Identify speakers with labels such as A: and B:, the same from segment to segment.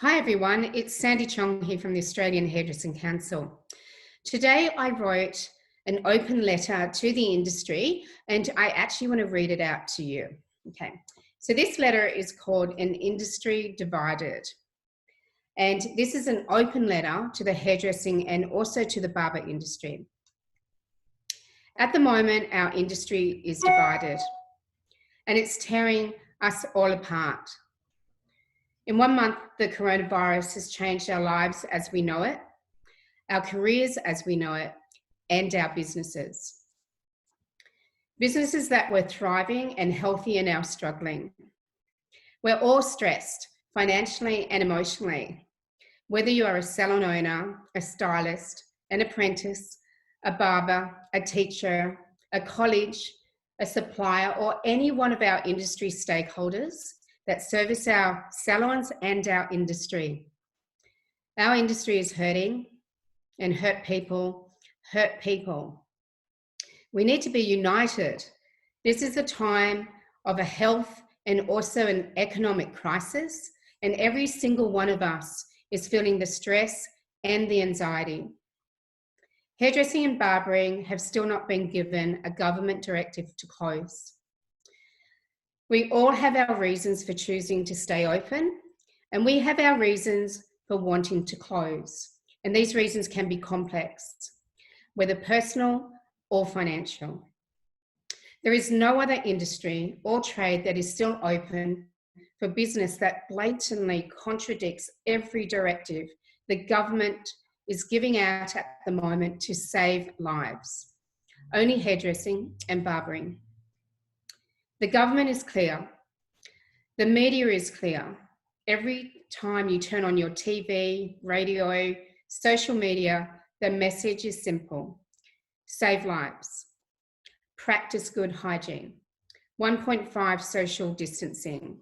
A: Hi everyone, it's Sandy Chong here from the Australian Hairdressing Council. Today I wrote an open letter to the industry and I actually want to read it out to you. Okay, so this letter is called An Industry Divided. And this is an open letter to the hairdressing and also to the barber industry. At the moment, our industry is divided and it's tearing us all apart. In 1 month, the coronavirus has changed our lives as we know it, our careers as we know it, and our businesses. Businesses that were thriving and healthy are now struggling. We're all stressed financially and emotionally. Whether you are a salon owner, a stylist, an apprentice, a barber, a teacher, a college, a supplier, or any one of our industry stakeholders that service our salons and our industry. Our industry is hurting, and hurt people hurt people. We need to be united. This is a time of a health and also an economic crisis, and every single one of us is feeling the stress and the anxiety. Hairdressing and barbering have still not been given a government directive to close. We all have our reasons for choosing to stay open, and we have our reasons for wanting to close. And these reasons can be complex, whether personal or financial. There is no other industry or trade that is still open for business that blatantly contradicts every directive the government is giving out at the moment to save lives. Only hairdressing and barbering. The government is clear. The media is clear. Every time you turn on your TV, radio, social media, the message is simple. Save lives. Practice good hygiene. 1.5 social distancing.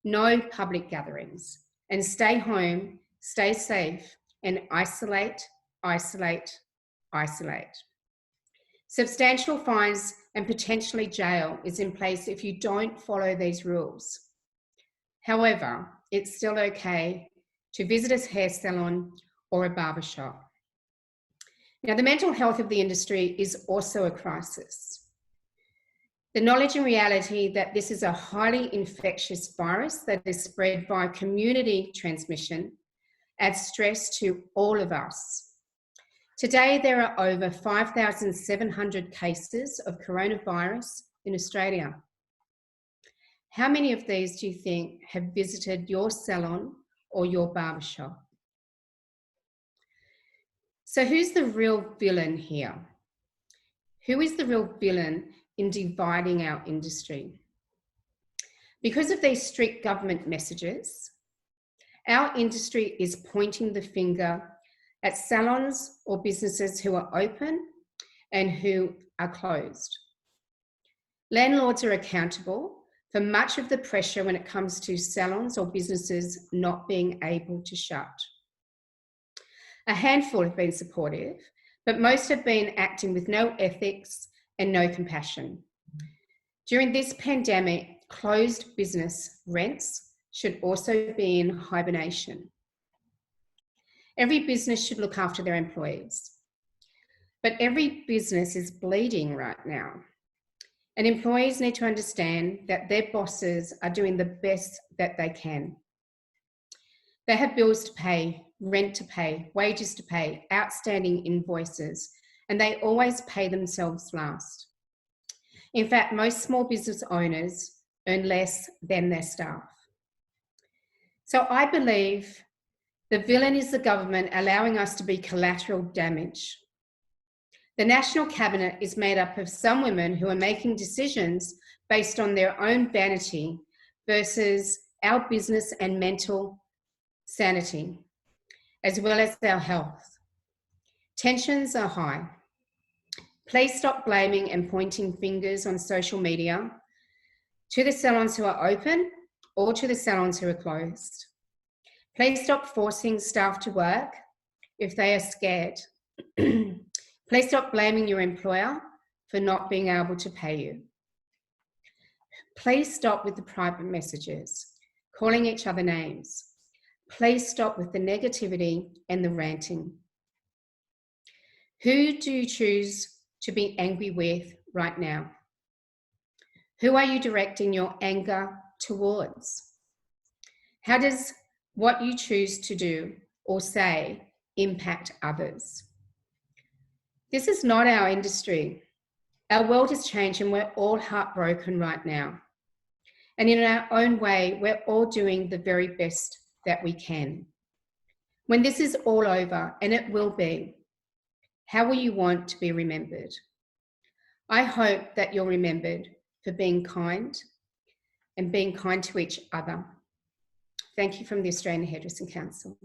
A: No public gatherings. And stay home, stay safe, and isolate, isolate, isolate. Substantial fines and potentially jail is in place if you don't follow these rules. However, it's still okay to visit a hair salon or a barber shop. Now, the mental health of the industry is also a crisis. The knowledge and reality that this is a highly infectious virus that is spread by community transmission adds stress to all of us. Today, there are over 5,700 cases of coronavirus in Australia. How many of these do you think have visited your salon or your barbershop? So who's the real villain here? Who is the real villain in dividing our industry? Because of these strict government messages, our industry is pointing the finger at salons or businesses who are open and who are closed. Landlords are accountable for much of the pressure when it comes to salons or businesses not being able to shut. A handful have been supportive, but most have been acting with no ethics and no compassion. During this pandemic, closed business rents should also be in hibernation. Every business should look after their employees. But every business is bleeding right now. And employees need to understand that their bosses are doing the best that they can. They have bills to pay, rent to pay, wages to pay, outstanding invoices, and they always pay themselves last. In fact, most small business owners earn less than their staff. So I believe the villain is the government allowing us to be collateral damage. The National Cabinet is made up of some women who are making decisions based on their own vanity versus our business and mental sanity, as well as our health. Tensions are high. Please stop blaming and pointing fingers on social media to the salons who are open or to the salons who are closed. Please stop forcing staff to work if they are scared. Please stop blaming your employer for not being able to pay you. Please stop with the private messages, calling each other names. Please stop with the negativity and the ranting. Who do you choose to be angry with right now? Who are you directing your anger towards? How does what you choose to do or say impact others? This is not our industry. Our world has changed and we're all heartbroken right now. And in our own way, we're all doing the very best that we can. When this is all over, and it will be, how will you want to be remembered? I hope that you're remembered for being kind and being kind to each other. Thank you from the Australian Hairdressing Council.